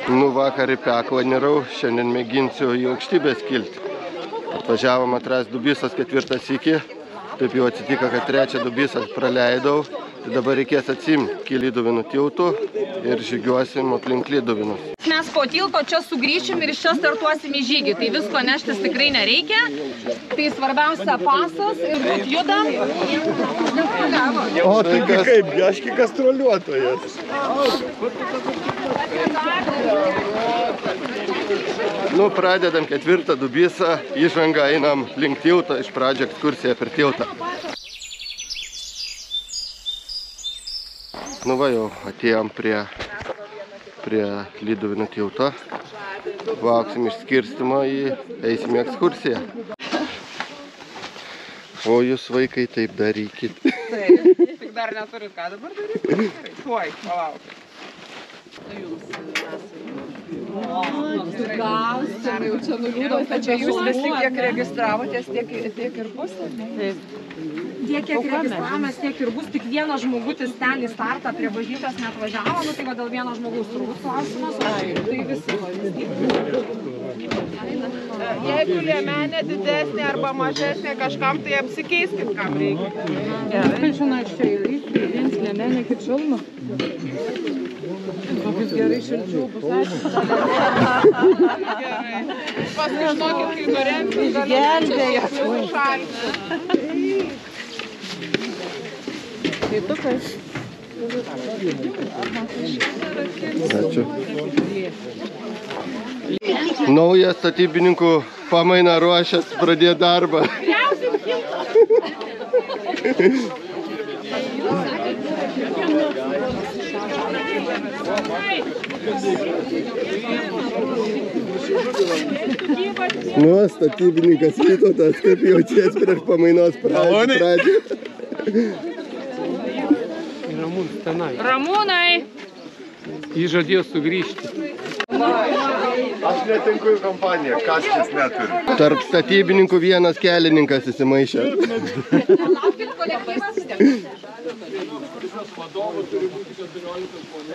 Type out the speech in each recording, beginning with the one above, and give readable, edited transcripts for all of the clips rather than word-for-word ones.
Nu, vakar į Peklą nirau, šiandien mėginsiu į aukštybės kilti. Atvažiavom atras Dubysas 4 sykį, taip jau atsitiko, kad 3 Dubysas praleidau. Tai dabar reikės atsimti iki Lyduvinų tiltų ir žygiuosim aplink Lyduvinus. Mes po tilto čia sugrįšim ir iš čia startuosim į žygį, tai visko neštis tikrai nereikia. Tai svarbiausia pasas ir būt judam. O tai kaip, biški gastroliuotojas. Nu, pradedam 4 Dubysą, įžangą einam link tilto, iš pradžio ekskursiją per tiltą. Nu va, jau atėjom prie Lyduvinų tilto. Lauksim išskirstymo eisim į ekskursiją. O jūs vaikai taip darykit. Taip, tik dar neturit ką dabar daryti. Tuoj, palauk. Jau čia nuliūdos, čia jūs visi kiek registravotės, tiek ir bus? Tiek kiek registravomės, tiek ir bus, tik vienas žmogutis ten į startą prie bažnyčios neatvažiavo, nu tai va dėl vieno žmogaus turbūt klausimas, o tai visi. Jeigu liemenė didesnė arba mažesnė kažkam, tai apsikeiskit, kam reikia. Gerai, žinai, iš čia įlys liemenė kaip šalma. Kokius gerai šilčiau bus, aišku. Gerai. Paskui žinokit, kai norėtum, gelbėjas šalti. Ačiū. Nauja statybininkų pamaina ruošias pradėti darbą. Nu, statybininkas Vytautas, kaip jaučies prieš pamainos pradžią. Ramūnai! Jis žadėjo sugrįžti. Aš netinku į kompaniją, kaskis neturi. Tarp statybininkų vienas kelininkas įsimaišė. Vadovų turi būti 14 žmonių.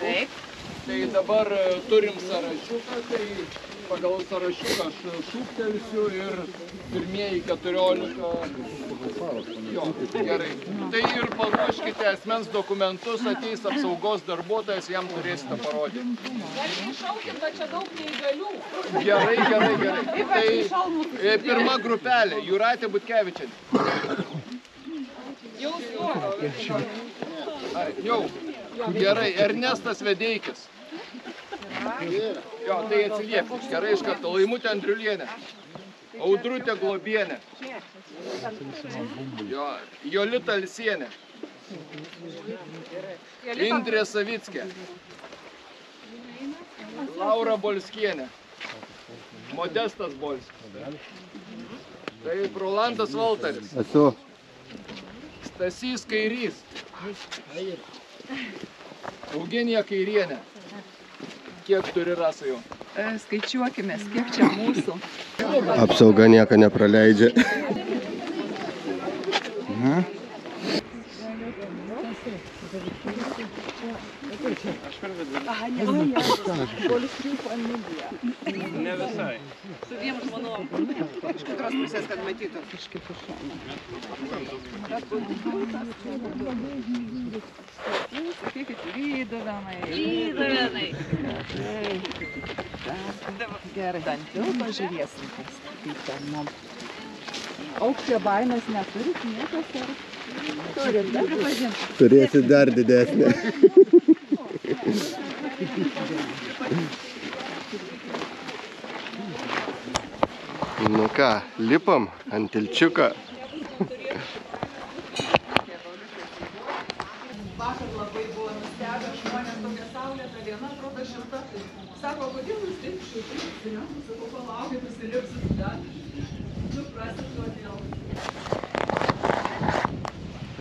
Tai dabar turim sąrašiuką, tai pagal sąrašiuką aš šūktelsiu ir pirmieji 14. Jo, gerai. Tai ir paruoškite asmens dokumentus, ateis apsaugos darbuotojas, jam turėsite parodyti. Gerai šaukit, bet čia daug neįgalių. Gerai. Tai pirma grupelė, Jūratė Butkevičienė. Jau. Gerai, Ernestas Vedeikis. Jo, tai atsiliepk. Gerai iš karto. Laimutė Andriulienė. Audrutė Globienė. Jo, Jolita Lisienė. Indrė Savickė. Laura Bolskienė. Modestas Bolskis. Taip, Rolandas Valtaris. Esu. Stasys Kairys. Eugenija Kairienė. Kiek turi rasų jau? Skaičiuokimės, kiek čia mūsų. Apsauga nieko nepraleidžia. Ne visai. Su dviem žmonom. Iš kurios pusės, kad matytų. Kažkaip iš šono. Sakykit, Lyduvinai. Gerai. Dantil pažiūrėsim, kaip ten mum. Aukščio baimės neturit niekas ar? Turim, pripažinti. Turėsi dar didesnę. Nu ką, lipam ant tilčiuką. Vakar labai buvo nustebę žmonės, tokia saulėta diena, atrodo šilta. Sako, kodėl jūs taip šiltai? Sakau, palaukit, užsilipsit dar. Suprasit, kodėl.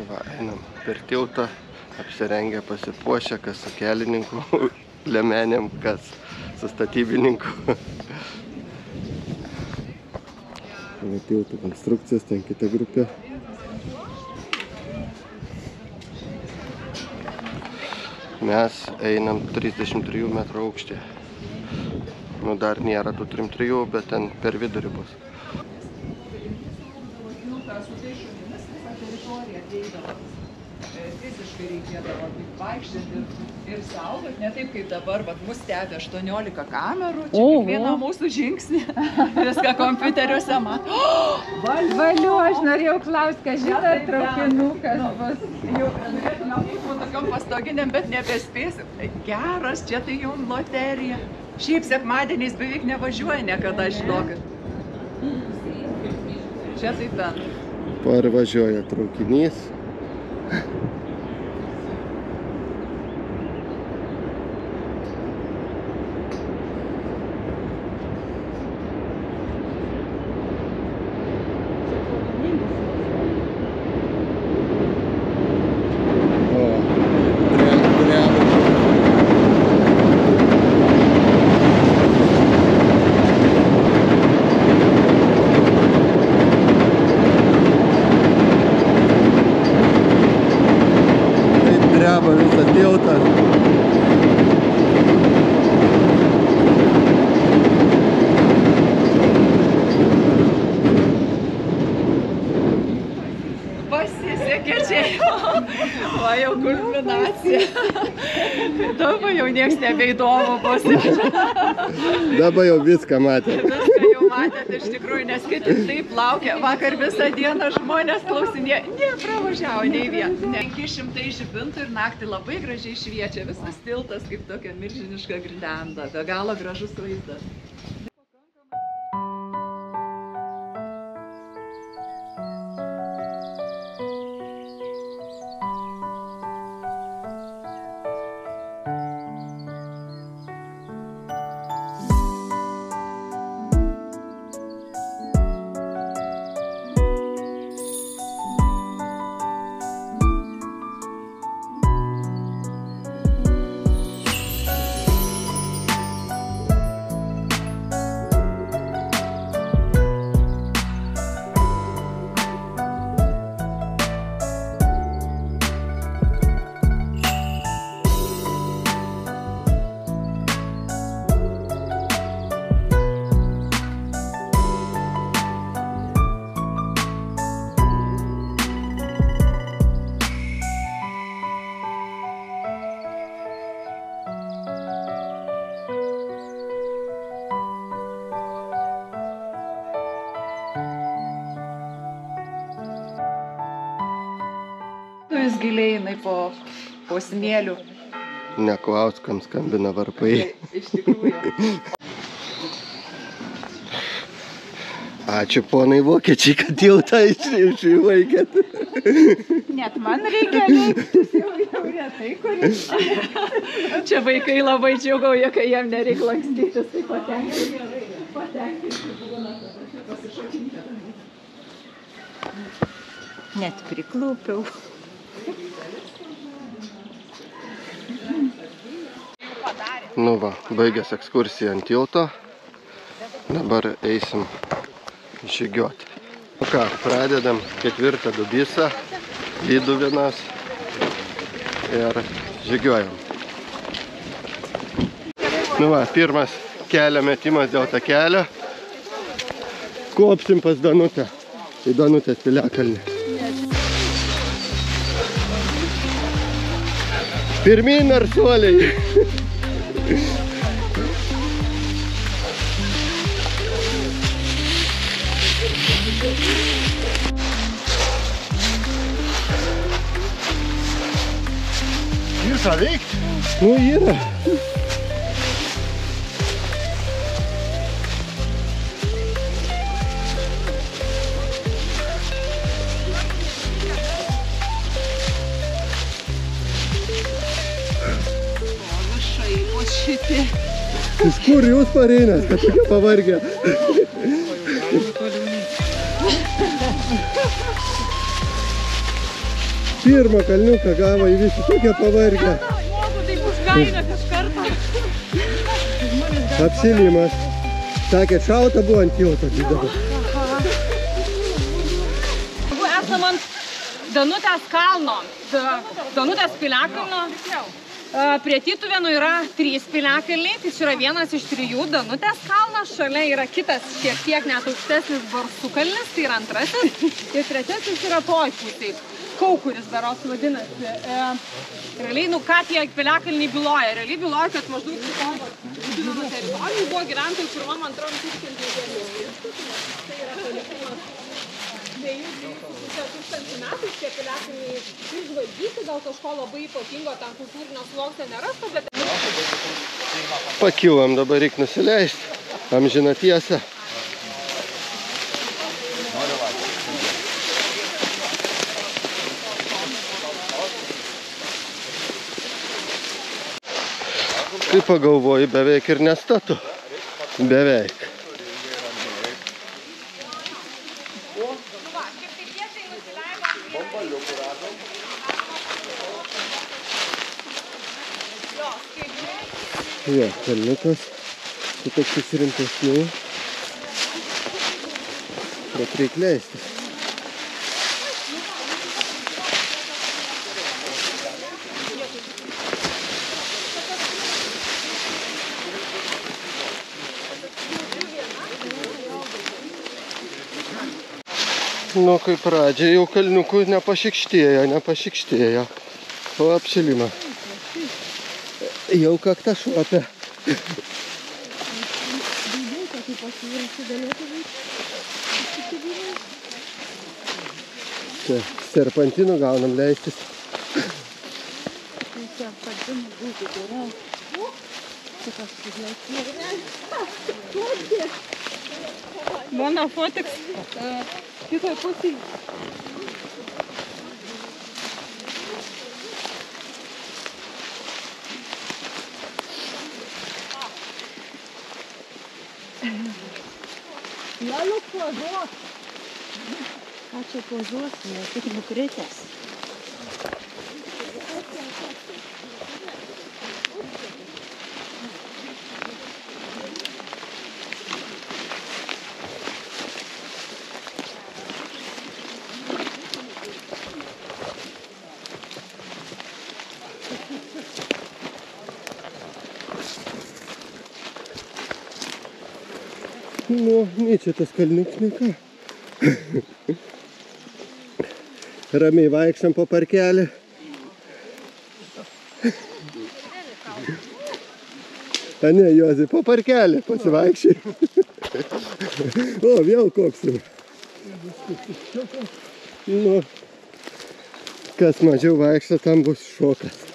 Va, einam per tiltą, apsirengę, pasipuošę, kas su kelininku, liemenėm, kas su statybininku. Tiltų konstrukcijas, ten kita grupė. Mes einam 33 metrų aukštį. Nu, dar nėra tų trim-trijų, bet ten per vidurį bus. Fiziškai reikėdavo vaikščioti ir saugot, ne taip kaip dabar, mus stebi 18 kamerų, čia kiekvieną mūsų žingsnį, viską kompiuteriuose mato. Valiu, aš norėjau klausti, kad žinai, traukinukas bus. Jau norėtume būti tokiom pastoginiam, bet nebespėsim. Geras, čia tai jau loterija. Šiaip sekmadieniais beveik nevažiuoja niekada, žinokit. Čia tai ten. Parvažiuoja traukinys. Dreba visas tiltas. Pasisekė čia jau. Va jau kulminacija. Dabar jau nieks nebeįdomu bus. Dabar jau viską matė. Viską jau matėt iš tikrųjų, nes kiti taip laukia. Vakar visą dieną žmonės klausinė, nepravažiavo nei vien. 500 žibintų ir naktį labai gražiai šviečia. Visas tiltas kaip tokia milžiniška girlianda. Be galo gražus vaizdas. Jūs giliai jinai po smėlių. Neklausk, kam skambina varpai. Iš tikrųjų. Ačiū ponai vokiečiai, kad tiltą išvaikėt. Net man reikia reiktis jau retai, kuris. Čia vaikai labai džiugauja, kai jiem nereik lankstytis, tai patenkinti būna, čia pasišokinti. Net priklūpiau. Nu va, baigęs ekskursiją ant tilto. Dabar eisim žygiuoti. Nu ką, pradedam 4. Dubysą, Lyduvinas ir žygiuojam. Nu va, pirmas kelio metimas dėl tą kelio. Kopsim pas Danutę. Į Danutės piliakalnį. Pirmyn narsuoliai. Ir ką veikti? Nu, yra. Iš kur jūs pareinęs, kad tokia pavargę? Pirmą kalniuką gavo į visi tokia pavargę. Tai bus kaina kažkartą. Apsilimas. Sakė, šalta buvo ant tilto. Esam ant Danutės kalno, Danutės piliakalno. Prie Tytuvėnų yra 3 piliakalniai, tai čia yra vienas iš 3 Danutės kalnas, šalia yra kitas šiek tiek net aukštesnis Barsukalnis, tai yra 2. Ir 3 yra toj pusėj, Kaukuris berods vadinasi. Realiai, ką tie piliakalniai byloja? Realiai byloja, kad maždaug Tytuvėnų teritorijų buvo gyventojų 1-2 tūkstančių. Tai yra palikimas 2-2,5 metų, tie piliakalniai išžvalgyti, gal kažko labai ypatingo ten kultūrinio sluoksnio nerasta, bet... Pakilom, dabar reikia nusileisti. Amžiną tiesą. Kai pagalvoji, beveik ir nestatu. Beveik. Jo, kalniukas, tai toks rimtesnių, bet reikia leistis. Nu, kai pradžiai jau kalniukų nepašikštėjo, o apšilimą. Jau kakta šuopia. Čia serpantinų gaunam leistis. Mano fotiks kitoj pusėj. Neluk pozuos. Ką čia pozuosi, jau tik nukritęs. Nu, čia tas kalniuks, ne ką. Ramiai vaikščiam po parkelį. A ne, Juozai, po parkelį pasivaikščiai. O, vėl koks jau. Nu, kas mažiau vaikšto, tam bus šokas.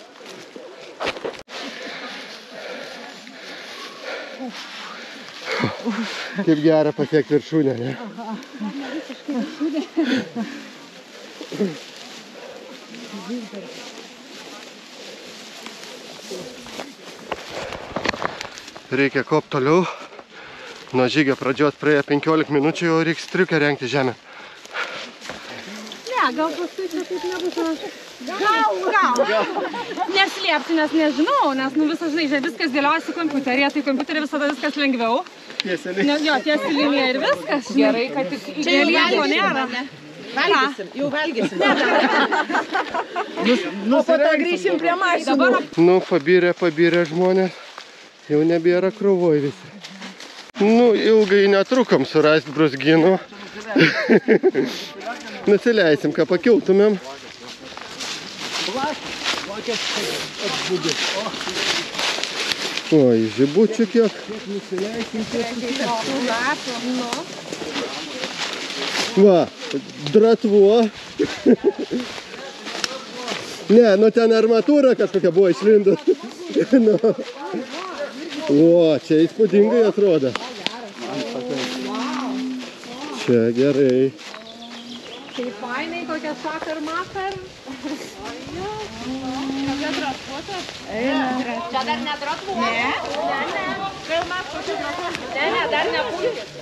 Kaip gera pasiekti viršūnę, ne? Reikia kopti toliau. Nuo žygio pradžios praėjo 15 minučių, jau reikia striukę rengti žemę. Ne, gal paskui čia taip nebus. Gal. Neslėpti, nes nežinau, nes visą, žinai, viskas dėliojasi kompiuterėje, tai kompiuterė visada viskas lengviau. Jo, tiesi linija ir viskas. Gerai, kad tik įgėlėko nėra. Jau valgysim. O po to grįšim prie mašinų. Nu, pabyrė žmonės. Jau nebėra krūvoj visi. Nu, ilgai netrukom surasti bruzginų. Nusileisim, ką pakiltumėm. Oi, žibučių kiek. Va, dratvuo. Ne, nu ten armatūra kažkokia buvo išlindus. O, čia įspūdingai atrodo. Čia gerai. Tai fainai, kokia šakar-makar. Čia dratvuotas? Čia dar nedratvuotas? Ne. Filmas kokias. Ne, dar nepulkis.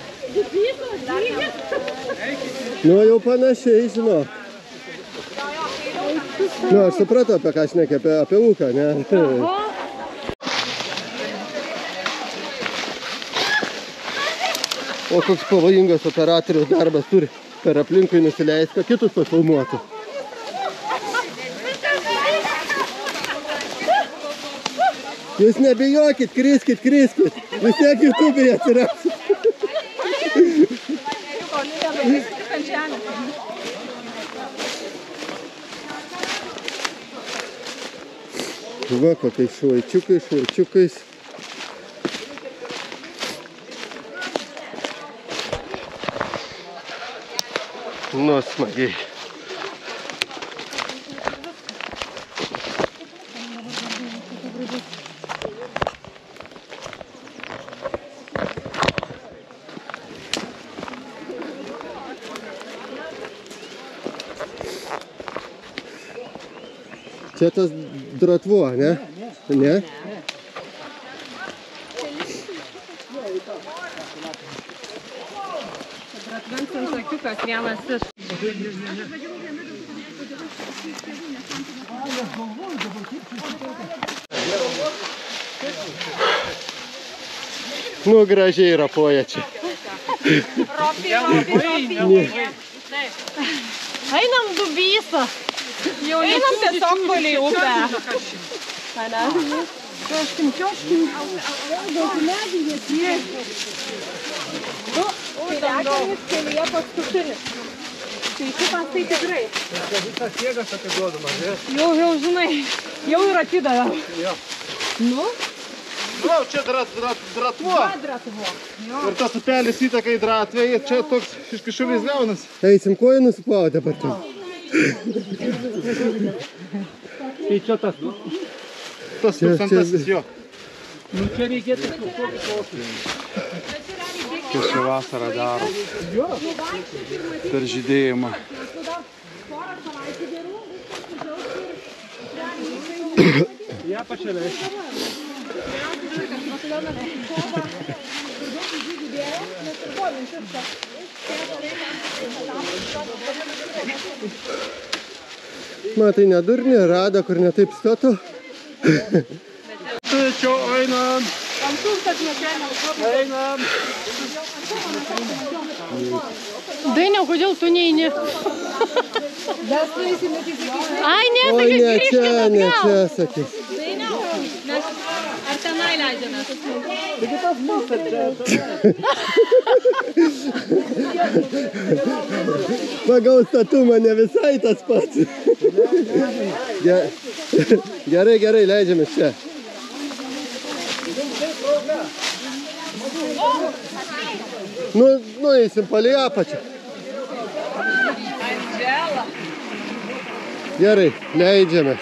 Nu, jau panašiai, žinau. Nu, aš supratau, apie ką šnekė, apie ūką, ne? O koks pavojingas operatorius darbas turi per aplinkui nusileisti, kad kitus pafilmuotų. Jūs nebijokit, kriskit. Vis tiek YouTube'e atsiras. Va, kokiais šuočiukais. Nu, smagiai. Čia tas dratvuo, ne? Ne? Vincent Sakiukas vienas iš. Nu, gražiai rapoja čia. Ropi. Einam Dubysą. Einam tiesiog palei upę. Čiuoškim. Daug medį jie tiesi. Piliakinis kelyje paskutinis. Tai šitas tai tikrai. Visas jėgas atiduodamas, ne? Jau žinai, jau ir atidavė. Nu? Nu, čia dratvuo. Ir tas upelis įteka į dratvę ir čia toks iškišulis gaunas. Eisim kojų nusiplauti dabar to. Tai čia tas tūkstantasis jo. Nu, čia reikėtų kažkokį pokytį. Kas čia vasarą daro? Per žydėjimą. Ja pačialeisiu. Matai, nedurnį, rado, kur netaip stotų. Čia einam. Einam. Dainiau, kodėl tu neini? Ai, ne, Oi, tai ne grįžkime čia, atgal. sakys. Dainiau, mes ar tenai leidžiamės? Pagal statumą ne visai tas pats. Gerai, leidžiamės čia. Nu, eisim palei apačią. Gerai, leidžiamės.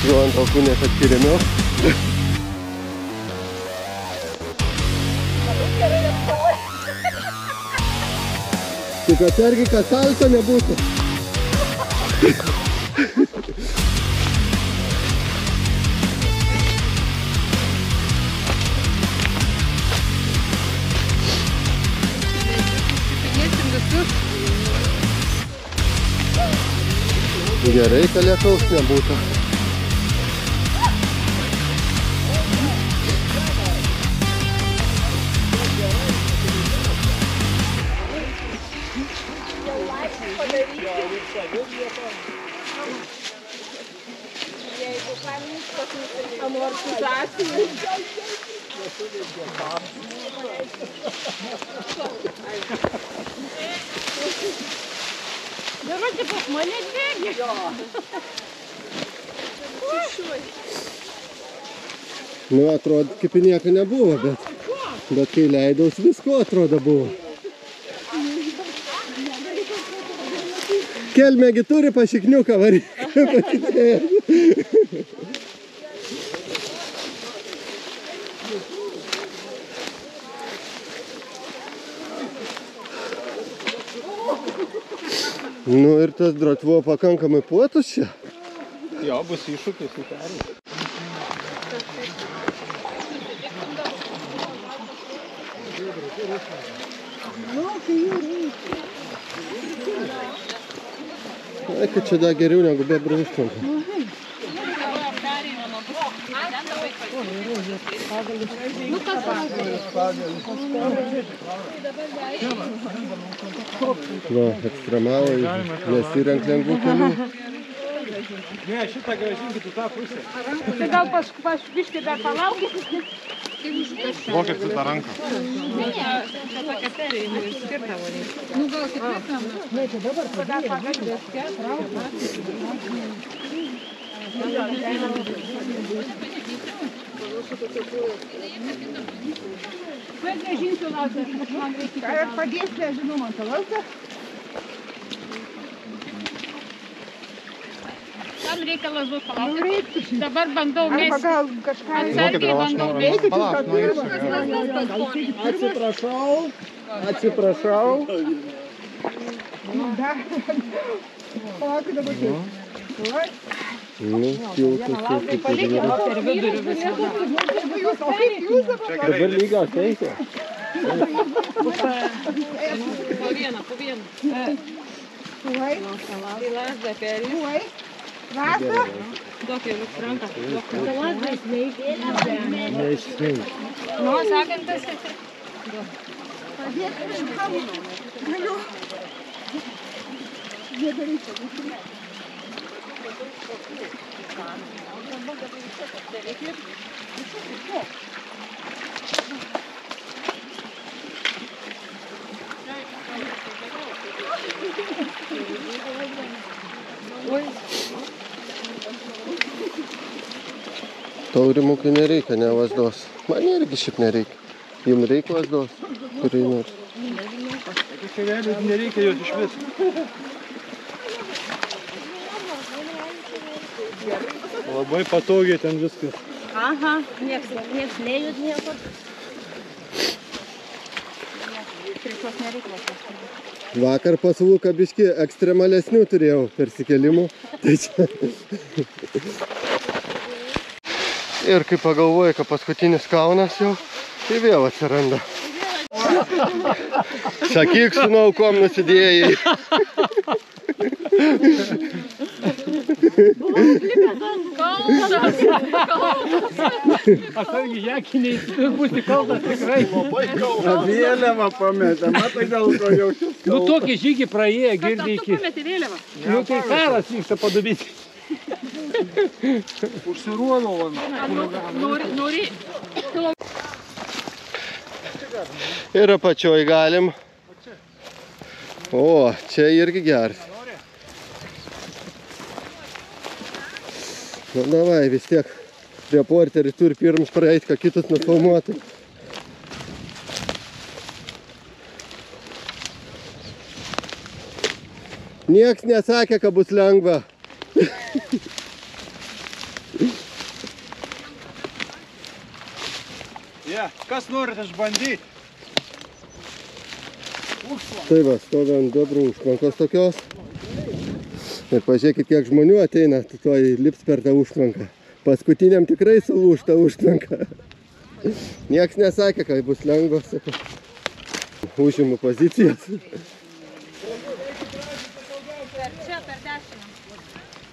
Jau ant alkūnės atkirėmiau. Tik atsargiai, kad salto nebūtų. Gerai, kad lietaus nebūtų. Amortizacijų. Daroti pas mane dvėgi. Nu, atrodo, kaip ir nieko nebuvo, bet kai leidaus, visko atrodo buvo. Kelmėgi turi pašikniuką varyką. Nu ir tas dratvuo pakankamai platus čia. Jo, bus iššūkis į perį. Ai, kad čia dar geriau negu bebrų užtvanka. Va, ekstremalai, nesirenk lengvų kelių. Ne, šitą grąžinkit į tą pusę. Tai gal biškį dar palaukit? Mokėt tą ranką. Nu gal ketvirtam. Ne, čia dabar pagardės Kaip nežinsiu laukia, aš man reikia. Ar padės, nežinau, man tą laukia? Tam reikia lazdos palaukti. Dabar bandau mėsti. Arba gal kažką atsargiai bandau mėsti. Atsiprašau. Palaukit dabar taip. Nu, kiltų. Palikime per vidurį visą. Dabar lygios teisė. Po vieną. Uai. Tai lasdą perėjus. Uai. Lasdą? Duok kelius ranką. Tai lasdas neišsveik. Nu, sakantas. Padėk kažkam. Galiu. Nedarysiu. Taurimukai nereikia, ne lazdos. Man irgi šiaip nereikia. Jums reikia lazdos, kuriai nors. Čia realiai nereikia jos iš vis. Labai patogiai ten viskas. Aha, nieks nejud nieko. Priešos nereikia. Vakar pas Luką biškį ekstremalesnių turėjau persikelimų. Tai čia. Ir kai pagalvoju, kad paskutinis Kaunas jau, tai vėl atsiranda. Sakyk, sūnau, kuom nusidėjai. Atsargi jakiniai, bus kaltas tikrai. Vėliavą pametė, matai gal ko jau šis kaltas. Nu tokį žygį praėję, girdi iki. Pameti vėliavą. Nu tai karas vyksta padubyti. Užsiruonau ant. Nori. Ir apačioj galim. O, čia irgi geras. Nu, davai, vis tiek reporteriai turi pirms praeiti, ką kitus nufilmuoti. Nieks nesakė, kad bus lengva. Kas norit išbandyti? Tai va, stovi ant bebrų užtvankos tokios. Ir pažiūrėkit, kiek žmonių ateina, tuoj lips per tą užtvanką. Paskutiniam tikrai sulūž tą užtvanką. Nieks nesakė, kad bus lengva, sakau. Užimu pozicijas.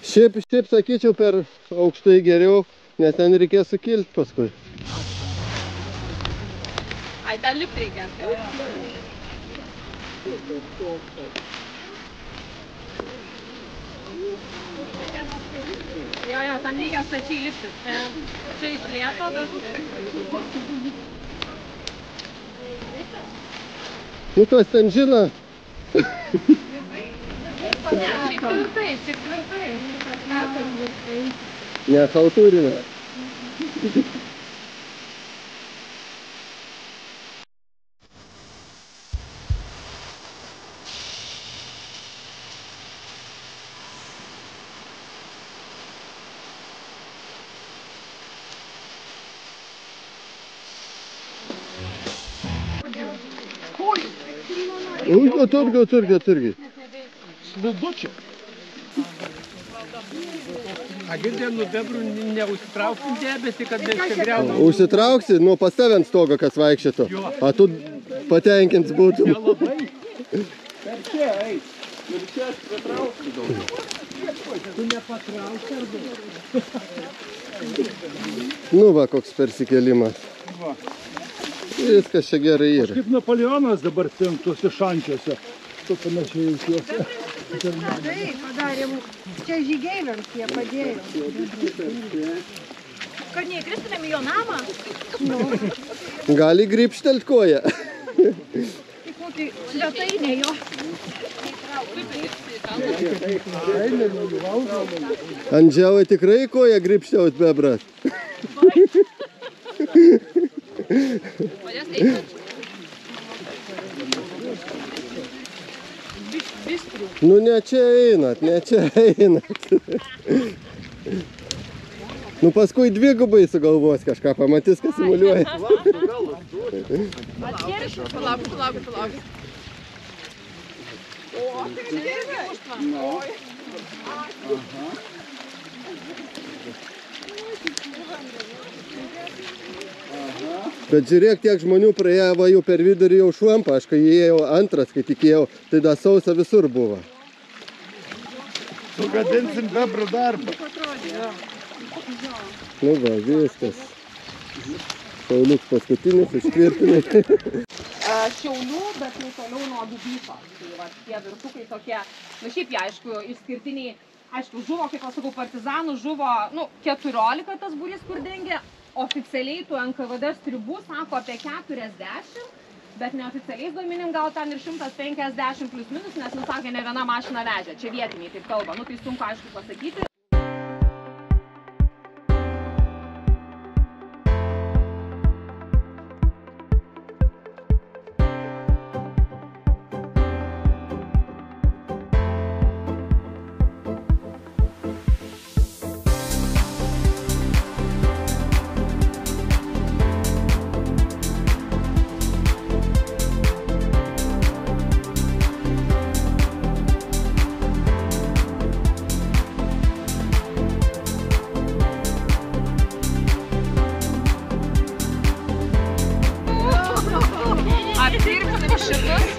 Šiaip sakyčiau, per aukštai geriau, nes ten reikės sukilti paskui. Ai, dar lipt reikia. Jo, ten reikia stačiai lipti. Čia išlėto, bet... Nu, kas ten žino? Tik tvirtai. Ne, chaltūrinė. Atsargiai. Slidučiai. Girdėjau, bebrų neužsitrauksim debesį, kad nesigreutų. Užsitrauksi, nu pas tave ant stogo, kas vaikščiotų. A tu patenkins būtum. Labai. Per čia, eik. Ir čia aš pritrauksiu daug. Tu nepatrauksi ar daug? Nu va, koks persikėlimas. Viskas čia gerai yra. Kaip Napoleonas dabar tuose šančiuose. Tu panašiai jaučiuosi. Taip, padarėm. Čia žygeiviams jie padėjo. Kad neįkristumėm į jo namą? Gali gripštelt koją. Tik kokį svetainę jo. Andžiavai tikrai koją gripščiaut bebras. Nu ne čia einat, ne čia einat. Nu paskui dvigubai sugalvos kažką, pamatys, kas simuliuoja. Palauk. Bet žiūrėk, tiek žmonių praėjo, va jau per vidurį jau šlampa, aš kai įėjau antras, kai tikėjau, tai da sausa visur buvo. Sugadinsim bebrų darbą. Nu va, viskas. Pauliuks paskutinis, ištvirtinai. Šiaulių, bet jau toliau nuo Dubysos. Tai va, tie virtukai tokie, nu šiaip jie, aišku, išskirtiniai, aišku, žuvo, kaip pasakau, partizanų žuvo, nu, 14 tas būrys, kur dengė. Oficialiai tų NKVD stribų sako apie 40, bet neoficialiais duomenim gal ten ir 150 plius minus, nes, nu, sakė, ne viena mašina vežė. Čia vietiniai taip kalba, nu, tai sunku, aišku, pasakyti.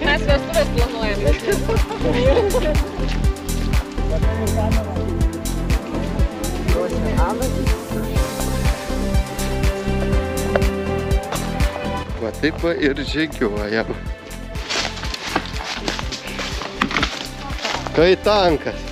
Mes vestuvės planuojame. Va taip va ir žygiuojam. Kai tankas.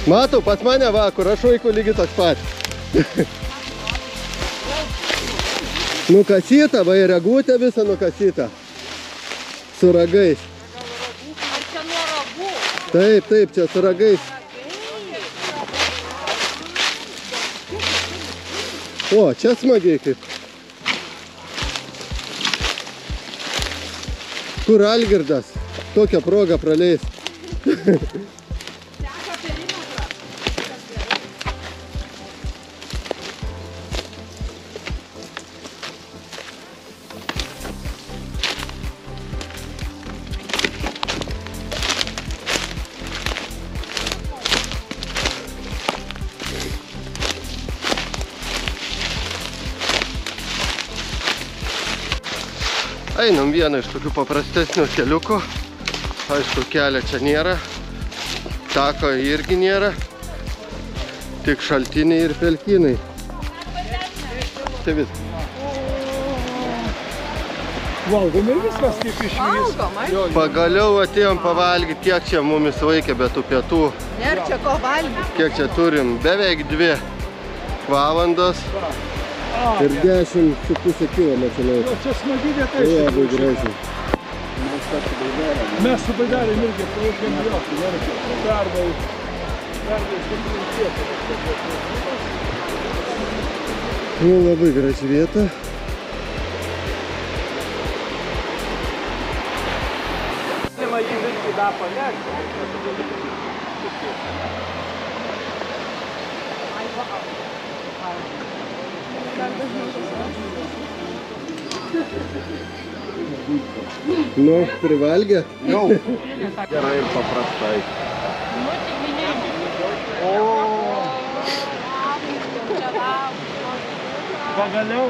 Matau, pas mane va, kur aš vaikų lygiai toks pat. Nukasyta, va ir ragutė visą nukasyta. Su ragais. Ar čia nuo ragų? Taip, čia su ragais. O, čia smagiai kaip. Kur Algirdas? Tokią progą praleis. Einam vieną iš tokių paprastesnių keliukų. Aišku, kelio čia nėra. Tako irgi nėra. Tik šaltiniai ir pelkynai. Tai viskas. Valgom ir viskas kaip išvys. Pagaliau atėjom pavalgyti, kiek čia mumis vaikė be tų pietų. Nėra čia ko valgyti. Kiek čia turim? Beveik 2 valandos. Ir 10,5 kilometrų. Čia smagi vieta iš Labai gražiai. Mes su baidarėm irgi palaukėm jokį. Darbą Nu, labai graži vieta. Galima jį viską dar palegti. Nu, privalgė? Jau. Gerai ir paprastai. Pagaliau.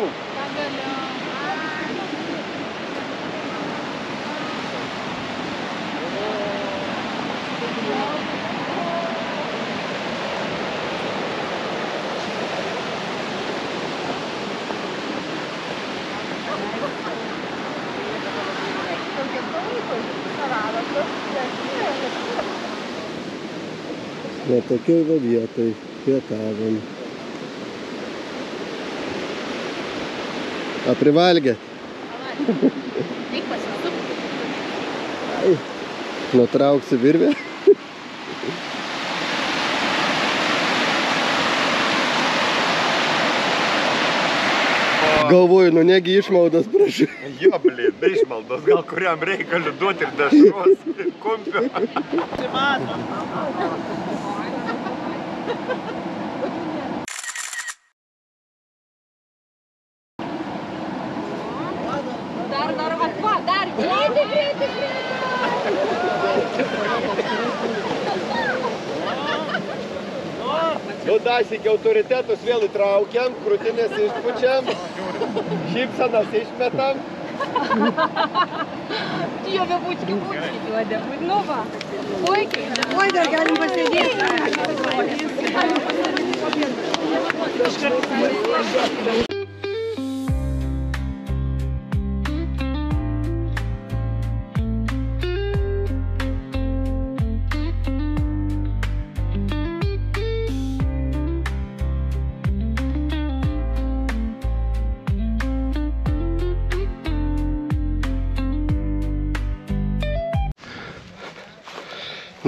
Na, tokioj va vietoj pietavom. A privalgė? Eik pasisuk. Nutrauksiu virvę. Galvoju, nu negi išmaldos prašau. Jo, blin, be išmaldos, gal kuriam reikaliu duoti ir dešros, kumpio. Dar, greitai. Nu, daisik autoritetus vėl įtraukiam, krūtinės išpučiam, šypsanas išmetam. Dieve, būčki, duodė. Nu va, puikiai. Oi, dar galim pasėdėti.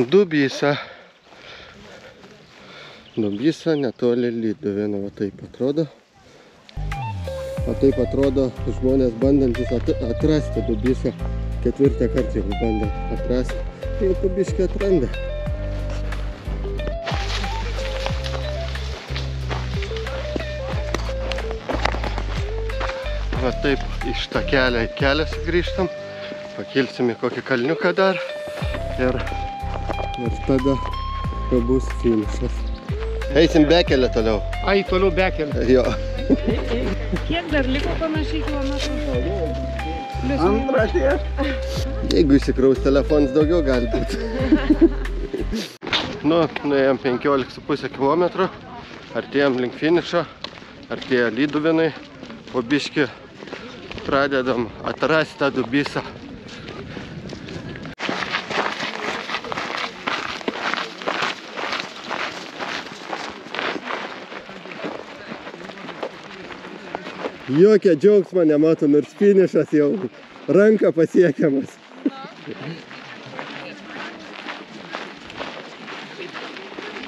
Dubysa netoli Lyduvėnų, va taip atrodo. O taip atrodo žmonės bandantis atrasti Dubysą. 4. kartą jau bandė atrasti. Jau po biškį atranda. Va taip iš tą kelią į kelią sugrįžtam. Pakilsim į kokį kalniuką dar. Ir tada bus finišas. Eisim bekelę toliau. Ai, toliau bekelę. Jo. Kiek dar liko panašiai kilometrų? Antrą tiek. Jeigu įsikraus telefonas, daugiau gali būti. Nu, nuėjom 15,5 km. Artėjom link finišo. Artėja Lyduvėnai. Po biškį pradedam atrasti tą Dubysą. Jokia džiaugsmo nematom, nors finišas jau ranka pasiekiamas.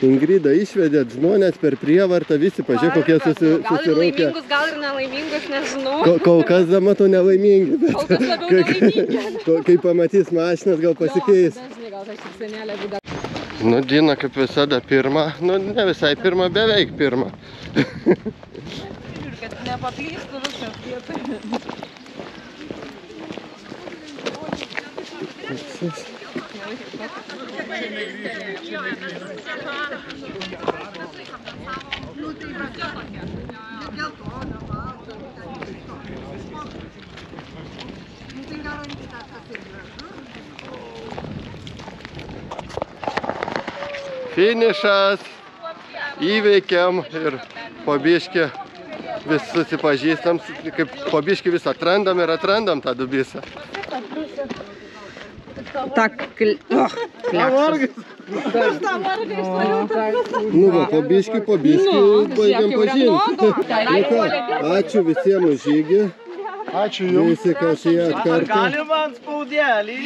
Ingrida, išvedėt žmonės per prievartą, visi pažiūrėk, kokie susiraukę. Gal ir laimingus, gal ir nelaimingus, nežinau. Kol kas dar matau nelaimingi, bet Kol kas labiau nelaimingi. kai pamatys mašinas, gal pasikeis. Dažnai gal aš tik senelė būda. Nu, Dina kaip visada pirma, nu ne visai pirma, beveik pirma. Kad nepaklystų viskas vietoj. Finišas, įveikiam ir po biškį vis susipažįstam, kaip po biškį vis atrandam ir atrandam tą Dubysą. Nu va, po biškį baigiam pažinti. Nu ką, ačiū visiems už žygį. Ačiū jums. Visi, kas jie atkartą. Gali man spaudėlį?